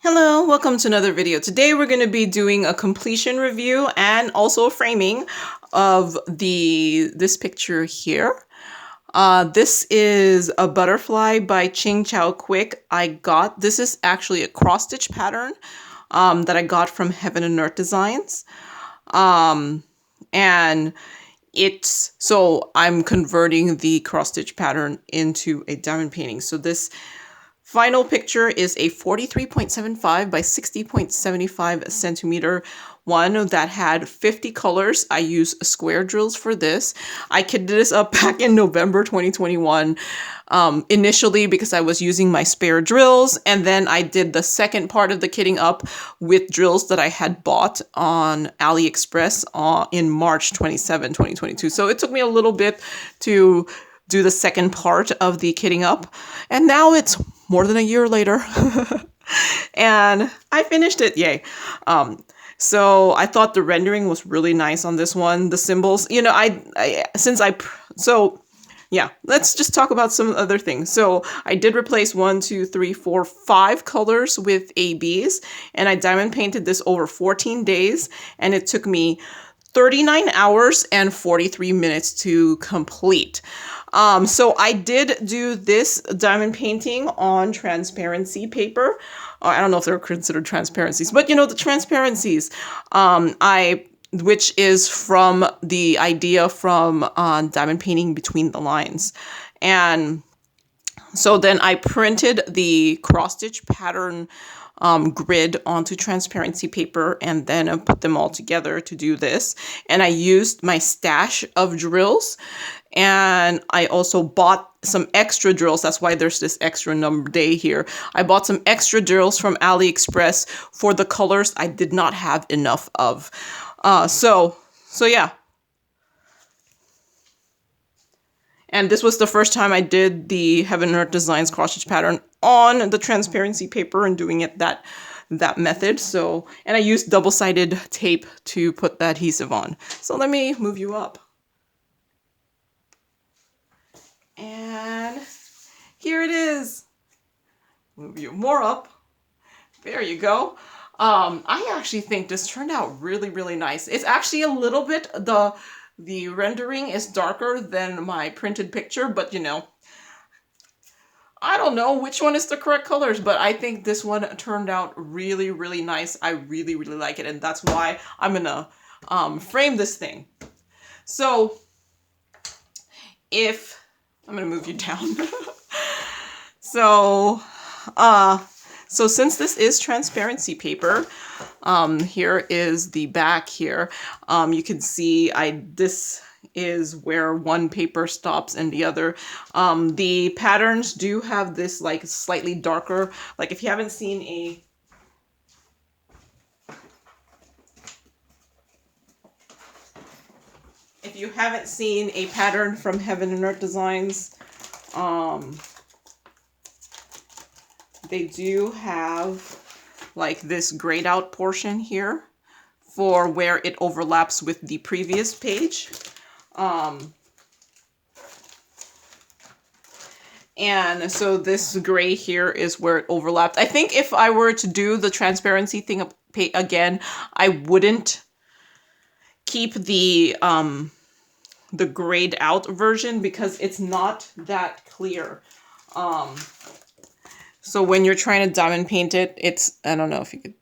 Hello, welcome to another video. Today we're going to be doing a completion review and also a framing of this picture here. This is a butterfly by Ching-Chou Kuik. This is actually a cross stitch pattern that I got from heavenandearthdesigns. And so I'm converting the cross stitch pattern into a diamond painting. So this final picture is a 43.75 by 60.75 centimeter one that had 50 colors. I use square drills for this. I kitted this up back in November 2021 initially because I was using my spare drills, and then I did the second part of the kitting up with drills that I had bought on AliExpress in March 27, 2022. So it took me a little bit to do the second part of the kitting up, and now it's more than a year later and I finished it. Yay. So I thought the rendering was really nice on this one. The symbols, you know, yeah, let's just talk about some other things. So I did replace 5 colors with ABs, and I diamond painted this over 14 days, and it took me 39 hours and 43 minutes to complete. So I did do this diamond painting on transparency paper. I don't know if they're considered transparencies, but you know, the transparencies, which is from the idea from diamond painting between the lines. And so then I printed the cross stitch pattern grid onto transparency paper, and then I put them all together to do this. And I used my stash of drills, and I also bought some extra drills. That's why there's this extra number day here. I bought some extra drills from AliExpress for the colors I did not have enough of. So yeah. And this was the first time I did the heavenandearthdesigns cross stitch pattern on the transparency paper and doing it that method. So, and I used double-sided tape to put the adhesive on. So let me move you up. And here it is. Move you more up. There you go. I actually think this turned out really, really nice. It's actually a little bit, the rendering is darker than my printed picture, but you know, I don't know which one is the correct colors, but I think this one turned out really, really nice. I really, really like it, and that's why I'm gonna frame this thing. So I'm gonna move you down. So since this is transparency paper, here is the back here. You can see this is where one paper stops and the other. The patterns do have this like slightly darker, like if you haven't seen a pattern from heavenandearthdesigns, they do have like this grayed out portion here for where it overlaps with the previous page. And so this gray here is where it overlapped. I think if I were to do the transparency thing again, I wouldn't keep the grayed out version because it's not that clear. So when you're trying to diamond paint it, I don't know if you could,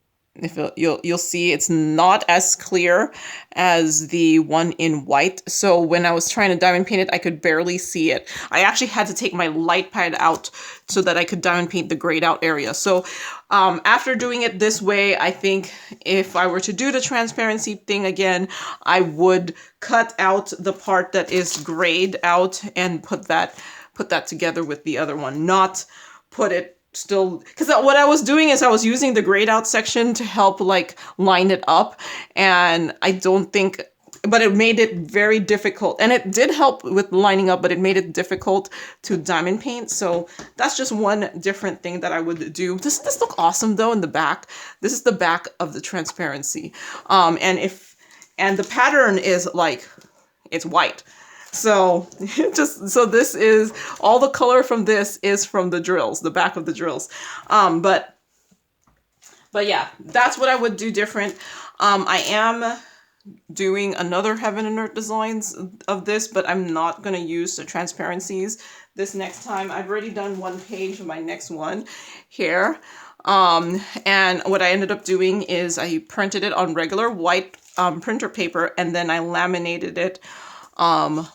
you'll see it's not as clear as the one in white. So when I was trying to diamond paint it, I could barely see it. I actually had to take my light pad out so that I could diamond paint the grayed out area. So after doing it this way, I think if I were to do the transparency thing again, I would cut out the part that is grayed out and put that together with the other one, not put it still, because what I was doing is I was using the grayed out section to help like line it up, and I don't think, but it made it very difficult, and it did help with lining up, but it made it difficult to diamond paint. So that's just one different thing that I would do. Doesn't this look awesome though in the back? This is the back of the transparency, and the pattern is like, it's white. So this is all the color from this is from the drills, the back of the drills. But But yeah, that's what I would do different. I am doing another Heaven and Earth designs of this, but I'm not going to use the transparencies this next time. I've already done one page of my next one here. And what I ended up doing is I printed it on regular white printer paper, and then I laminated it on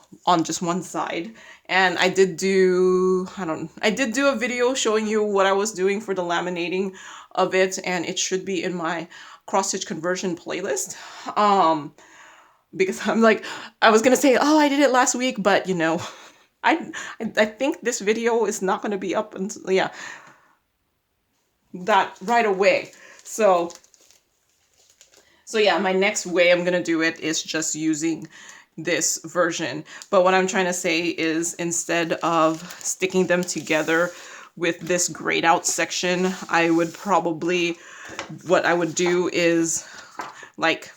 just one side. And I did do a video showing you what I was doing for the laminating of it, and it should be in my cross stitch conversion playlist. Because I'm like, I was gonna say, oh, I did it last week, but you know, I think this video is not gonna be up until, yeah, that right away. So yeah, my next way I'm gonna do it is just using this version. But what I'm trying to say is, instead of sticking them together with this grayed out section, I would probably, what I would do is, like,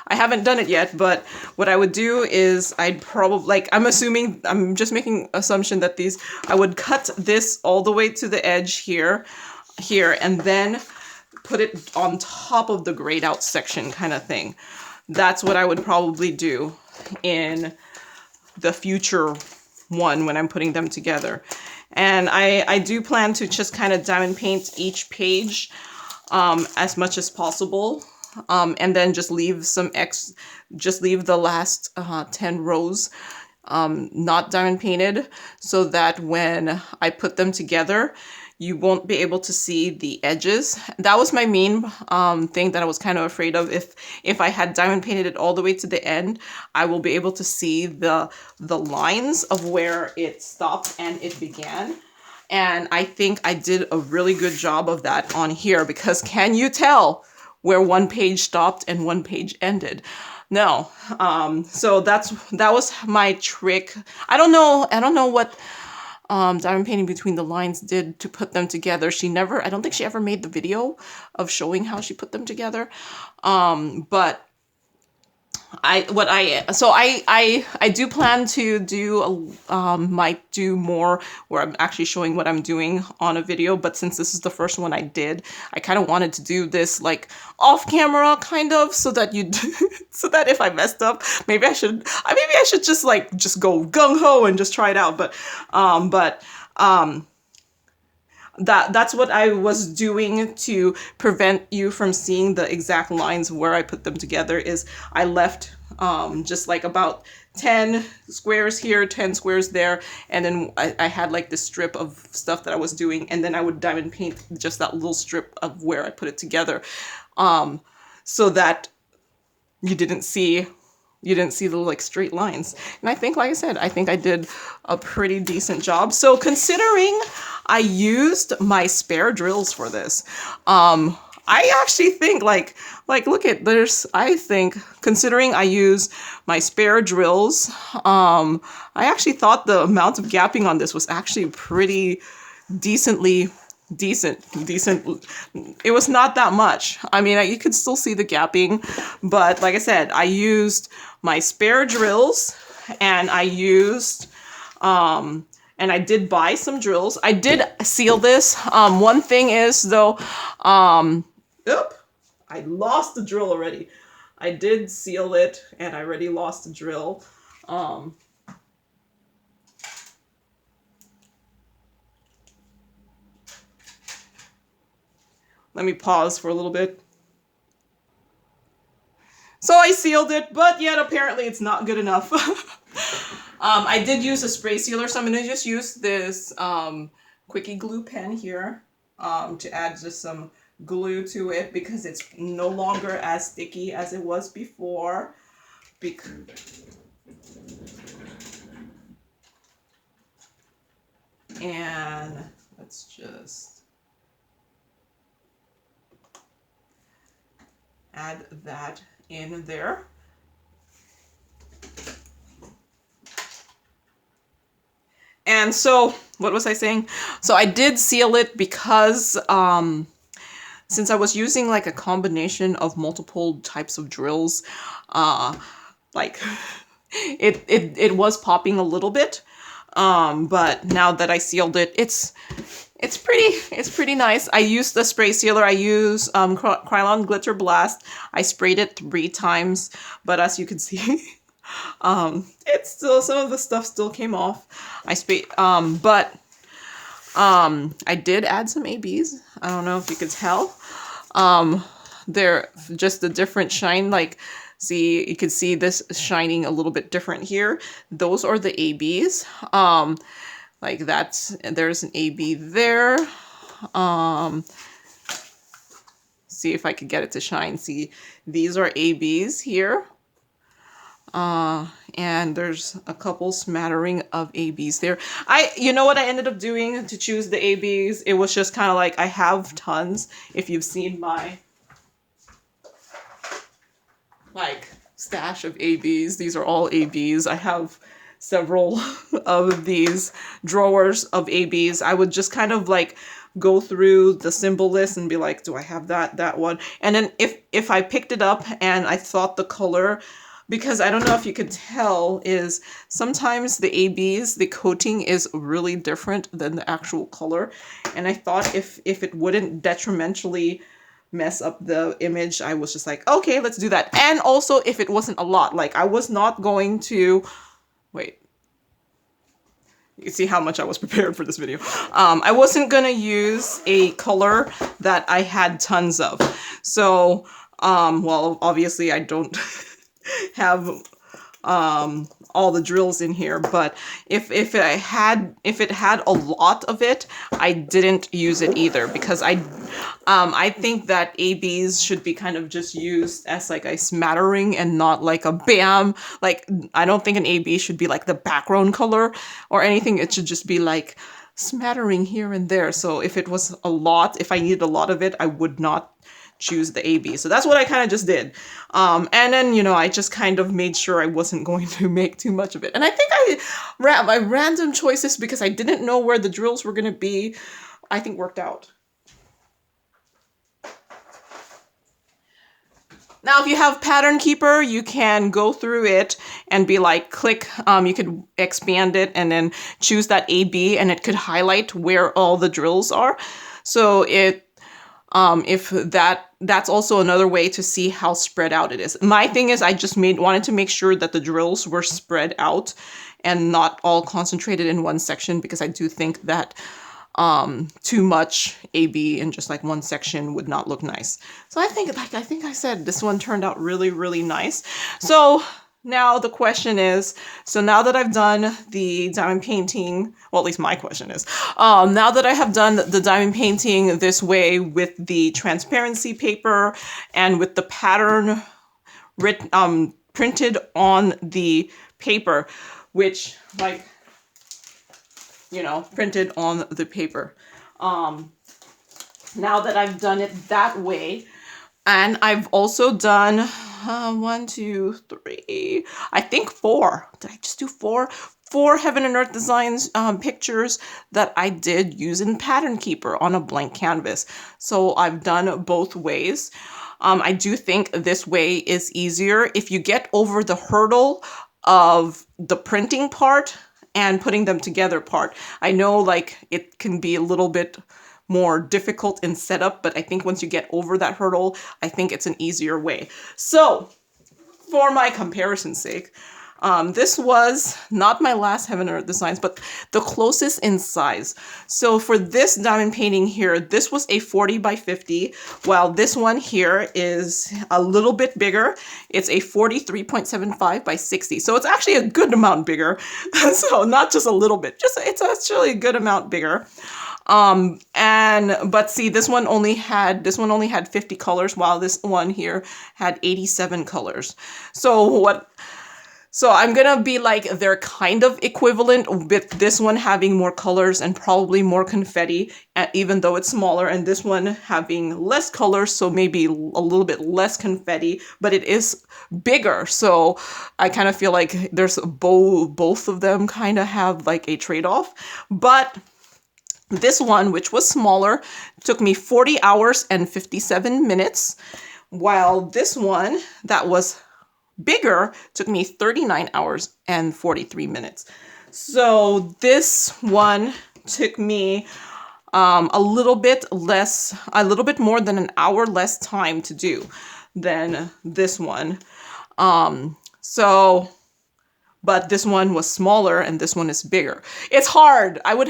I haven't done it yet, but what I would do is I'd probably, like, I'm just making assumption that I would cut this all the way to the edge here, and then put it on top of the grayed out section kind of thing. That's what I would probably do in the future one when I'm putting them together. And I do plan to just kind of diamond paint each page as much as possible. And then just leave the last 10 rows not diamond painted, so that when I put them together, you won't be able to see the edges. That was my main thing that I was kind of afraid of. If I had diamond painted it all the way to the end, I will be able to see the lines of where it stopped and it began. And I think I did a really good job of that on here, because can you tell where one page stopped and one page ended? No. So that was my trick. I don't know what diamond painting between the lines did to put them together. I don't think she ever made the video of showing how she put them together. But I do plan to do might do more where I'm actually showing what I'm doing on a video, but since this is the first one I did, I kind of wanted to do this like off camera kind of, so that so that if I messed up, maybe I should just go gung ho and just try it out. But that's what I was doing to prevent you from seeing the exact lines where I put them together. Is I left just like about 10 squares here, 10 squares there, and then I had like this strip of stuff that I was doing, and then I would diamond paint just that little strip of where I put it together, so that you didn't see the like straight lines. And I think, like I said, I think I did a pretty decent job. So considering I used my spare drills for this, I actually think like look at I think, considering I use my spare drills, I actually thought the amount of gapping on this was actually pretty decent. It was not that much. I mean, you could still see the gapping, but like I said, I used my spare drills, and I used and I did buy some drills. I did seal this. One thing is though, I lost the drill already. I did seal it, and I already lost the drill. Let me pause for a little bit. So I sealed it, but yet apparently it's not good enough. I did use a spray sealer, so I'm going to just use this Quickie glue pen here to add just some glue to it, because it's no longer as sticky as it was before. And let's just add that in there. And so, what was I saying? So I did seal it because since I was using like a combination of multiple types of drills, like it was popping a little bit. But now that I sealed it, it's It's pretty nice. I used the spray sealer. I use Krylon Glitter Blast. I sprayed it 3 times, but as you can see, it's still, some of the stuff still came off. I sprayed, but I did add some ABs. I don't know if you could tell. They're just a different shine. Like, see, you can see this shining a little bit different here. Those are the ABs. Like there's an AB there. See if I could get it to shine. See, these are ABs here. And there's a couple smattering of ABs there. You know what I ended up doing to choose the ABs? It was just kind of like, I have tons. If you've seen my like stash of ABs, these are all ABs. I have several of these drawers of ABs. I would just kind of like go through the symbol list and be like, do I have that one? And then if I picked it up and I thought the color, because I don't know if you could tell, is sometimes the ABs, the coating is really different than the actual color. And I thought if it wouldn't detrimentally mess up the image, I was just like, okay, let's do that. And also if it wasn't a lot, like I was not going to, wait, you can see how much I was prepared for this video. I wasn't gonna use a color that I had tons of. So, well, obviously I don't have all the drills in here, but if it had a lot of it, I didn't use it either, because I think that ABs should be kind of just used as like a smattering and not like a bam. Like, I don't think an AB should be like the background color or anything. It should just be like smattering here and there. So if it was a lot, if I needed a lot of it, I would not choose the AB. So that's what I kind of just did. And then, you know, I just kind of made sure I wasn't going to make too much of it. And I think my random choices, because I didn't know where the drills were going to be, I think worked out. Now, if you have Pattern Keeper, you can go through it and be like, click, you could expand it and then choose that AB, and it could highlight where all the drills are. So if that's also another way to see how spread out it is. My thing is, I just wanted to make sure that the drills were spread out and not all concentrated in one section, because I do think that too much AB in just like one section would not look nice. So I think I said this one turned out really, really nice. So now the question is, so now that I've done the diamond painting, well, at least my question is, now that I have done the diamond painting this way with the transparency paper and with the pattern printed on the paper, which, like, you know, printed on the paper. Now that I've done it that way, and I've also done 1, 2, 3, I think 4. Did I just do 4? 4 Heaven and Earth Designs pictures that I did using Pattern Keeper on a blank canvas. So I've done both ways. I do think this way is easier. If you get over the hurdle of the printing part and putting them together part, I know like it can be a little bit more difficult in setup, but I think once you get over that hurdle, I think it's an easier way. So for my comparison's sake, this was not my last Heaven and Earth Designs, but the closest in size. So for this diamond painting here, this was a 40 by 50, while this one here is a little bit bigger. It's a 43.75 by 60. So it's actually a good amount bigger. So not just a little bit, it's actually a good amount bigger. But see, this one only had 50 colors, while this one here had 87 colors. So I'm gonna be like, they're kind of equivalent, with this one having more colors and probably more confetti, even though it's smaller, and this one having less colors, so maybe a little bit less confetti, but it is bigger. So I kind of feel like there's both of them kind of have like a trade-off. But this one, which was smaller, took me 40 hours and 57 minutes, while this one that was bigger took me 39 hours and 43 minutes. So this one took me a little bit more than an hour less time to do than this one. But this one was smaller and this one is bigger. It's hard. I would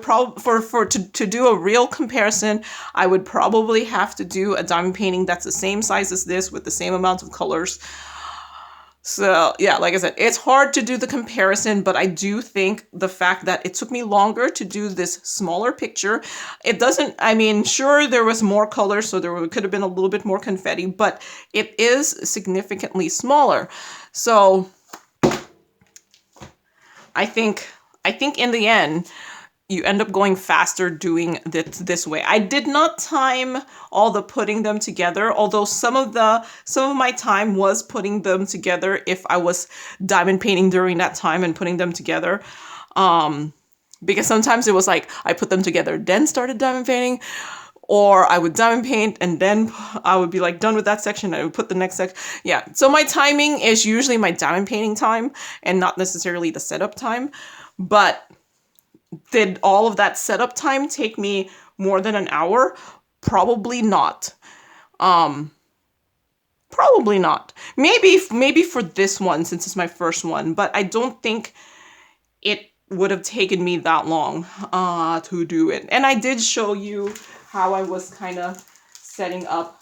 probably, to do a real comparison, I would probably have to do a diamond painting that's the same size as this with the same amount of colors. So yeah, like I said, it's hard to do the comparison, but I do think the fact that it took me longer to do this smaller picture, sure, there was more colors, so could have been a little bit more confetti, but it is significantly smaller. So I think in the end, you end up going faster doing this way. I did not time all the putting them together, although some of my time was putting them together if I was diamond painting during that time and putting them together. Because sometimes it was like I put them together, then started diamond painting, or I would diamond paint and then I would be like done with that section. I would put the next section. Yeah. So my timing is usually my diamond painting time and not necessarily the setup time. But did all of that setup time take me more than an hour? Probably not. Probably not. Maybe for this one, since it's my first one, but I don't think it would have taken me that long to do it. And I did show you how I was kind of setting up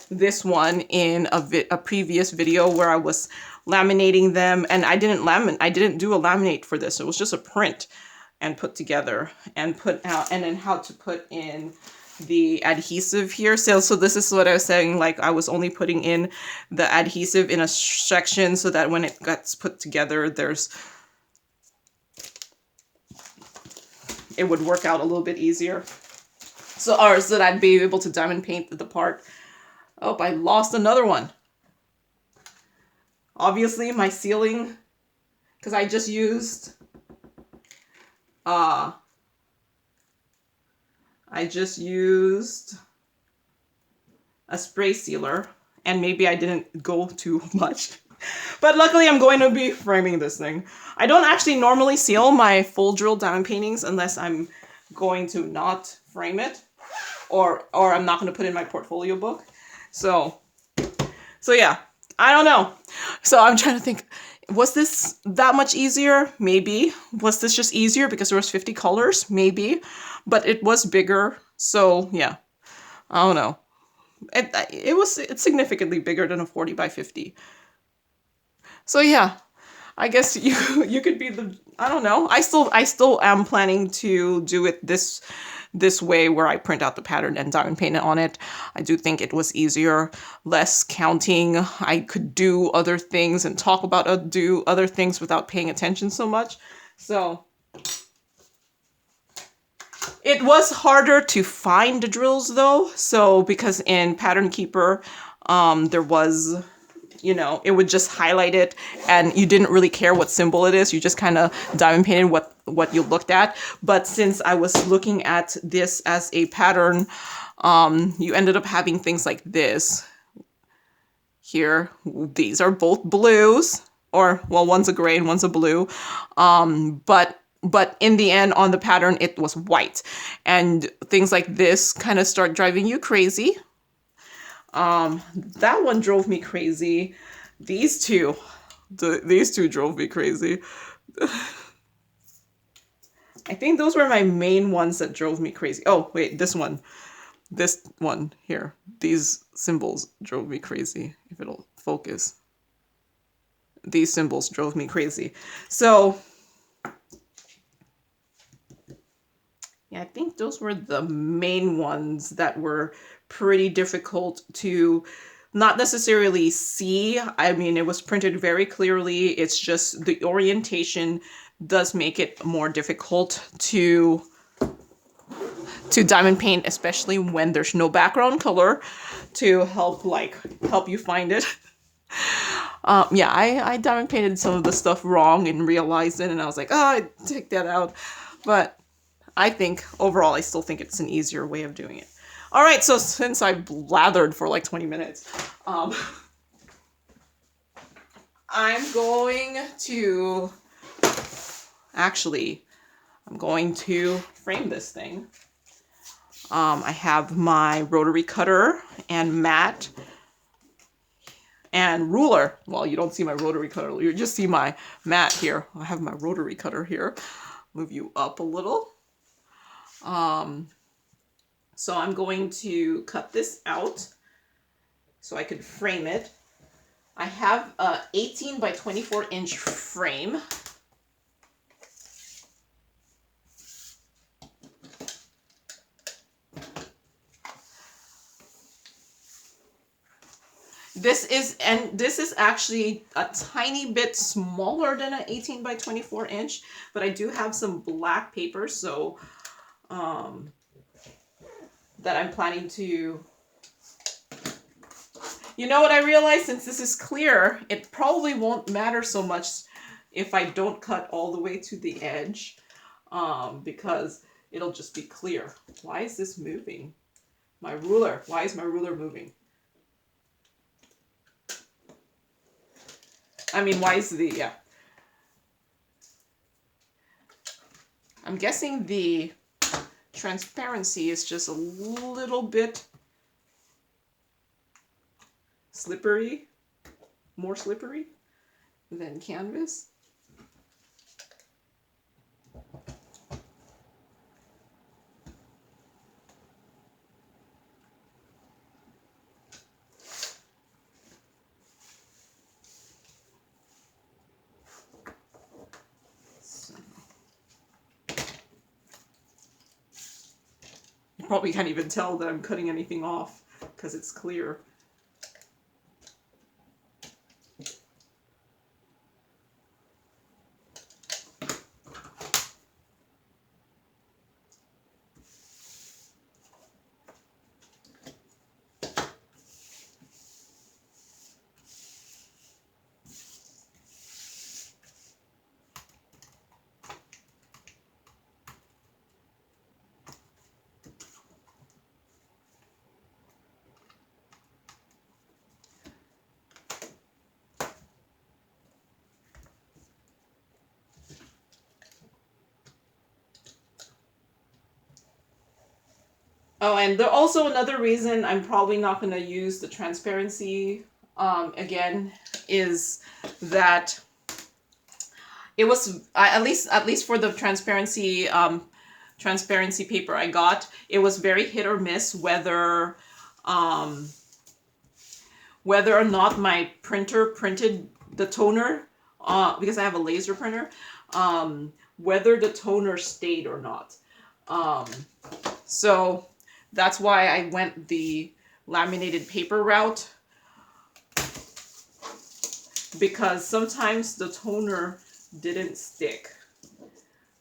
this one in a previous video where I was laminating them, and I didn't do a laminate for this. It was just a print and put together and put out, and then how to put in the adhesive here. So this is what I was saying, like I was only putting in the adhesive in a section so that when it gets put together, it would work out a little bit easier. So that I'd be able to diamond paint the part. Oh, I lost another one. Obviously my ceiling, because I just used a spray sealer, and maybe I didn't go too much. But luckily I'm going to be framing this thing. I don't actually normally seal my full drill diamond paintings unless I'm going to not frame it, or I'm not going to put in my portfolio book. So yeah, I don't know. So I'm trying to think, was this that much easier? Maybe. Was this just easier because there was 50 colors? Maybe. But it was bigger. So yeah, I don't know. It's significantly bigger than a 40 by 50. So yeah, I guess you could be I don't know. I still am planning to do it this way, where I print out the pattern and diamond paint it on it. I do think it was easier, less counting. I could do other things and talk about do other things without paying attention so much. So it was harder to find the drills though. So because in Pattern Keeper, there was, it would just highlight it and you didn't really care what symbol it is. You just kind of diamond painted what you looked at. But since I was looking at this as a pattern, you ended up having things like this. Here, these are both blues, or well, one's a gray and one's a blue. But in the end, on the pattern, it was white. And things like this kind of start driving you crazy. That one drove me crazy. These two drove me crazy. I think those were my main ones that drove me crazy. Oh, wait, this one here. These symbols drove me crazy. If it'll focus. These symbols drove me crazy. So yeah, I think those were the main ones that were pretty difficult to not necessarily see. I mean, it was printed very clearly. It's just the orientation does make it more difficult to diamond paint, especially when there's no background color to help you find it. Yeah, I diamond painted some of the stuff wrong and realized it, and I was like, oh, I take that out. But I think overall, I still think it's an easier way of doing it. All right, so since I blathered for like 20 minutes, I'm going to actually, I'm going to frame this thing. I have my rotary cutter and mat and ruler. Well, you don't see my rotary cutter. You just see my mat here. I have my rotary cutter here. Move you up a little. So I'm going to cut this out so I could frame it. I have a 18 by 24 inch frame. This is actually a tiny bit smaller than an 18 by 24 inch, but I do have some black paper, so that I'm planning to. You know what I realized? Since this is clear, it probably won't matter so much if I don't cut all the way to the edge, because it'll just be clear. Why is this moving? My ruler. Why is my ruler moving? I mean, why is yeah. I'm guessing the transparency is just a little bit slippery, more slippery than canvas. You probably can't even tell that I'm cutting anything off because it's clear. Oh, and also another reason I'm probably not going to use the transparency again is that it was at least for the transparency transparency paper I got, it was very hit or miss whether or not my printer printed the toner, because I have a laser printer, whether the toner stayed or not. So that's why I went the laminated paper route, because sometimes the toner didn't stick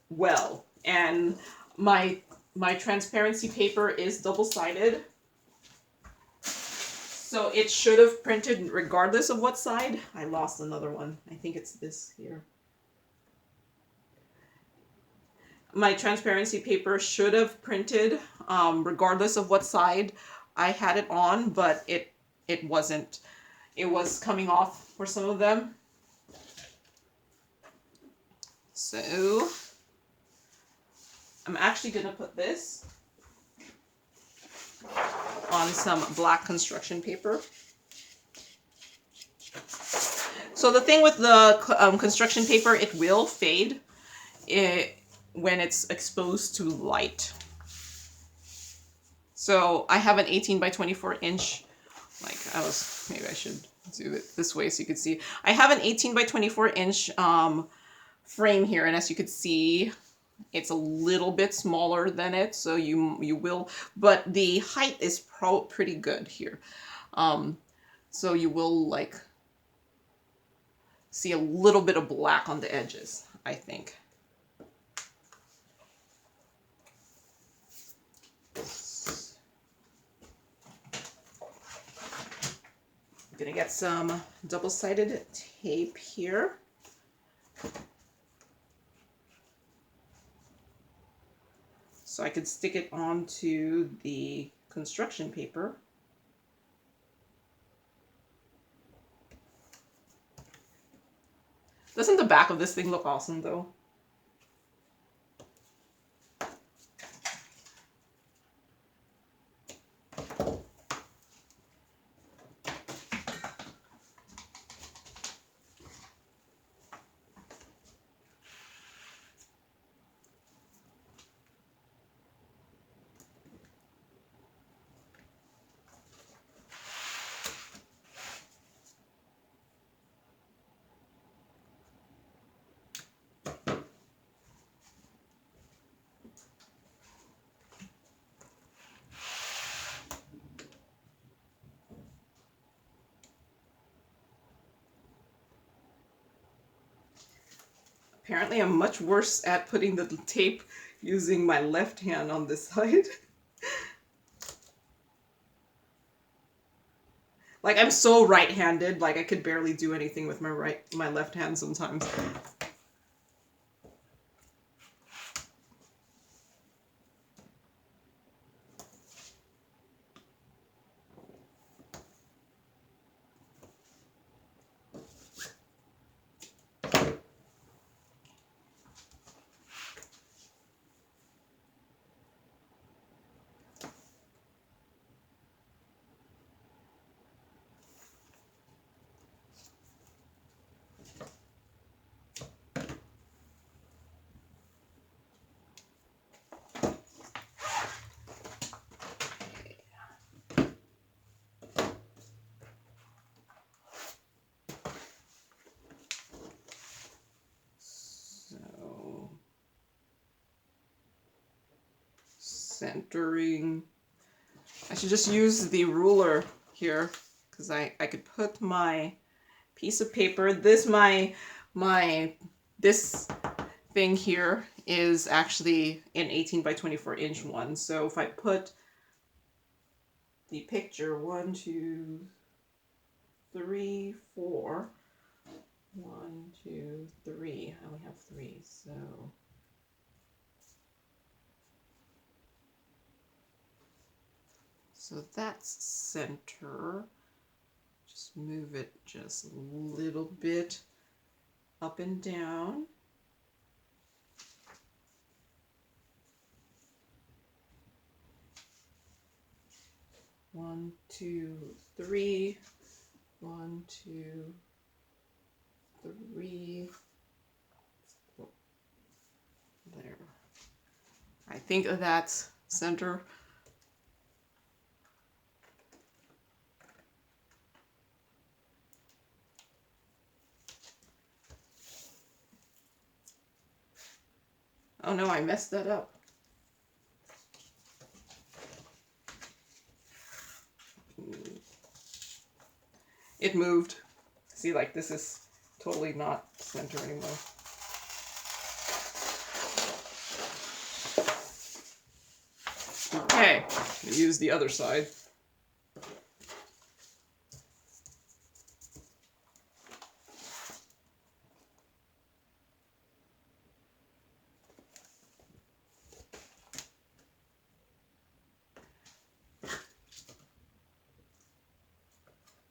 well, and my transparency paper is double-sided, so it should have printed regardless of what side. I lost another one. I think it's this here. My transparency paper should have printed regardless of what side I had it on, but it wasn't. It was coming off for some of them. So I'm actually going to put this on some black construction paper. So the thing with the construction paper, it will fade when it's exposed to light. So I have an 18 by 24 inch, maybe I should do it this way so you can see. I have an 18 by 24 inch frame here, and as you can see, it's a little bit smaller than it, so you will, but the height is pretty good here. So you will see a little bit of black on the edges, I think. I'm gonna get some double-sided tape here. So I could stick it onto the construction paper. Doesn't the back of this thing look awesome though? Apparently I'm much worse at putting the tape using my left hand on this side. Like, I'm so right-handed, like I could barely do anything with my left hand sometimes. Centering. I should just use the ruler here because I could put my piece of paper. This this thing here is actually an 18 by 24 inch one. So if I put the picture 1, 2, 3, 4, 1, 2, 3. I only have 3, so. So that's center. Just move it just a little bit up and down. One, 2, 3. 1, 2, 3. There. I think that's center. Oh no, I messed that up. It moved. See, like, this is totally not center anymore. Okay, use the other side.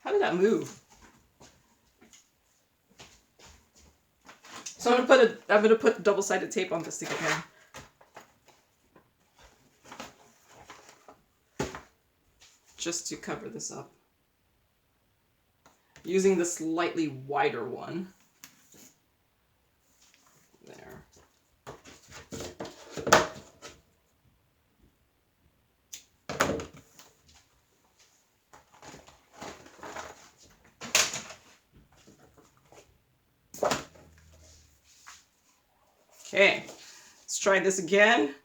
How did that move? So I'm gonna put double-sided tape on this thing again. Just to cover this up. Using the slightly wider one. There. Okay, let's try this again.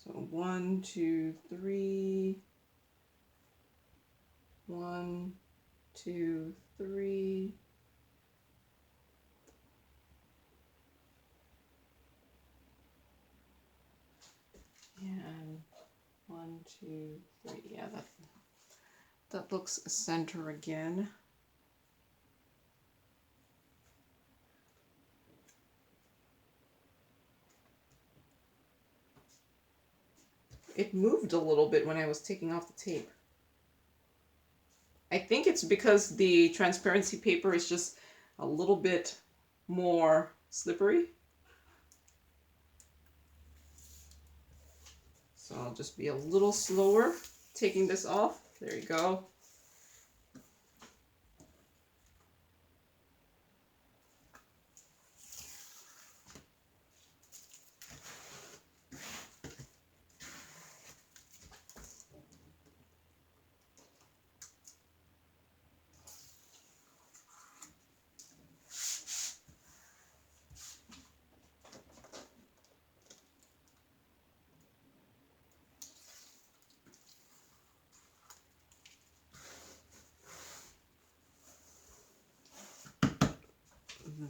So 1, 2, 3. 1, 2, 3. And 1, 2, 3. Yeah, that looks center again. It moved a little bit when I was taking off the tape. I think it's because the transparency paper is just a little bit more slippery. So I'll just be a little slower taking this off. There you go.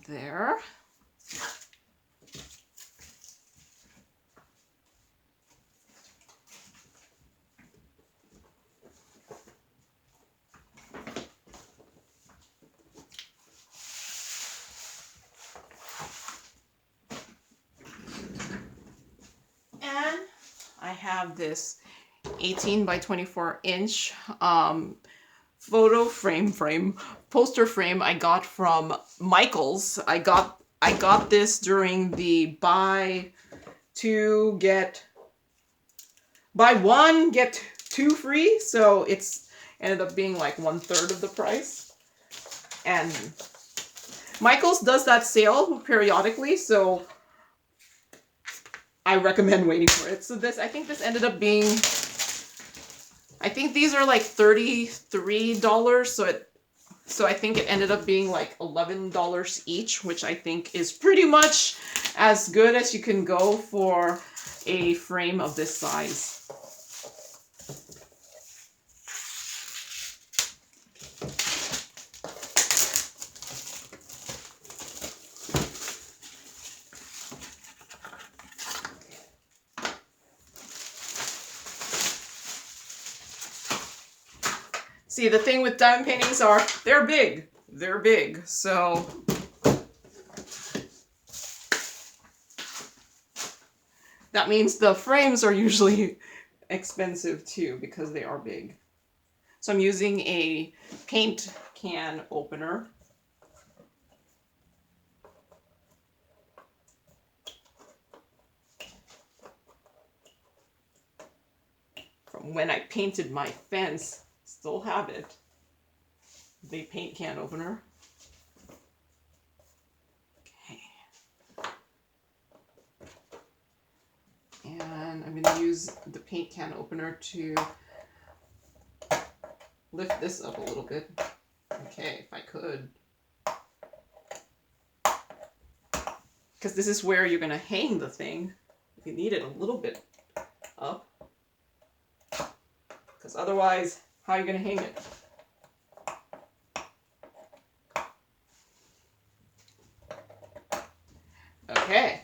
there. And I have this 18 by 24 inch photo poster frame I got from Michael's. I got this during the buy one get two free, so it's ended up being like 1/3 of the price. And Michael's does that sale periodically, so I recommend waiting for it. So this, I think this ended up being, I think these are like $33, so I think it ended up being like $11 each, which I think is pretty much as good as you can go for a frame of this size. See, the thing with diamond paintings are, they're big. They're big, so that means the frames are usually expensive too, because they are big. So I'm using a paint can opener. From when I painted my fence. Still have it. The paint can opener. Okay. And I'm going to use the paint can opener to lift this up a little bit. Okay, if I could. Because this is where you're going to hang the thing. You need it a little bit up. Because otherwise, how are you going to hang it? Okay.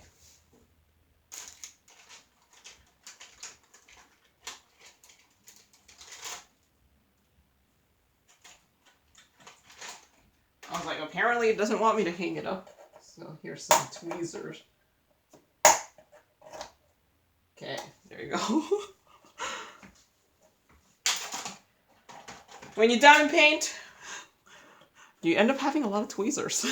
I was like, apparently it doesn't want me to hang it up. So here's some tweezers. Okay, there you go. When you diamond paint, you end up having a lot of tweezers.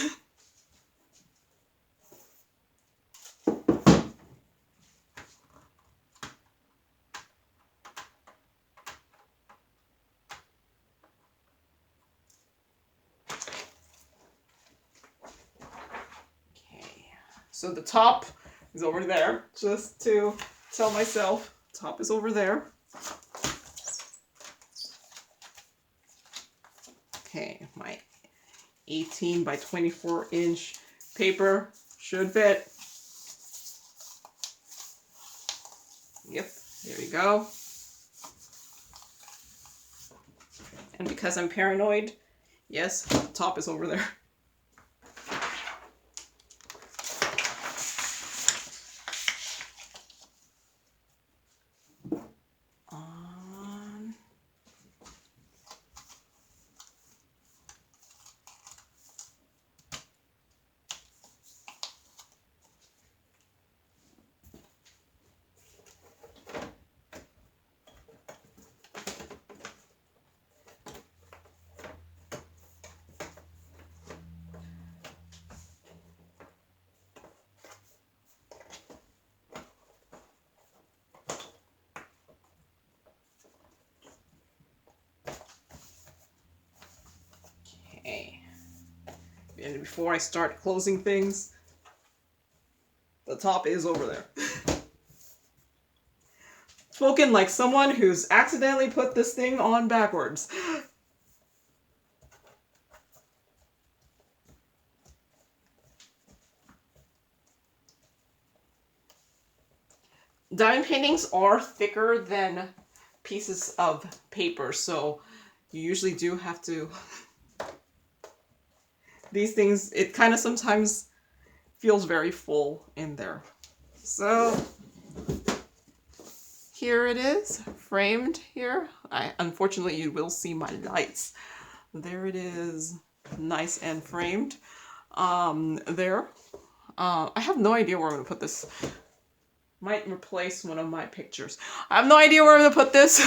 So the top is over there, just to tell myself, top is over there. Okay, my 18 by 24 inch paper should fit. Yep, there you go. And because I'm paranoid, yes, the top is over there. Okay. And before I start closing things, the top is over there. Spoken like someone who's accidentally put this thing on backwards. Diamond paintings are thicker than pieces of paper, so you usually do have to these things, it kind of sometimes feels very full in there. So here it is, framed here. Unfortunately, you will see my lights. There it is, nice and framed. There. I have no idea where I'm going to put this. Might replace one of my pictures. I have no idea where I'm going to put this.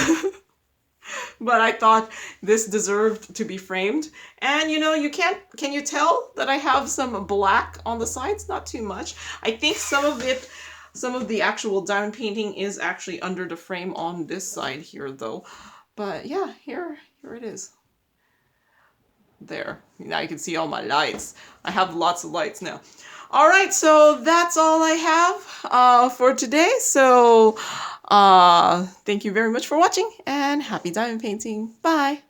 But I thought this deserved to be framed. And you know, can you tell that I have some black on the sides? Not too much. I think some of the actual diamond painting is actually under the frame on this side here though. But yeah, here it is. There. Now you can see all my lights. I have lots of lights now. All right, so that's all I have for today. So thank you very much for watching and happy diamond painting. Bye.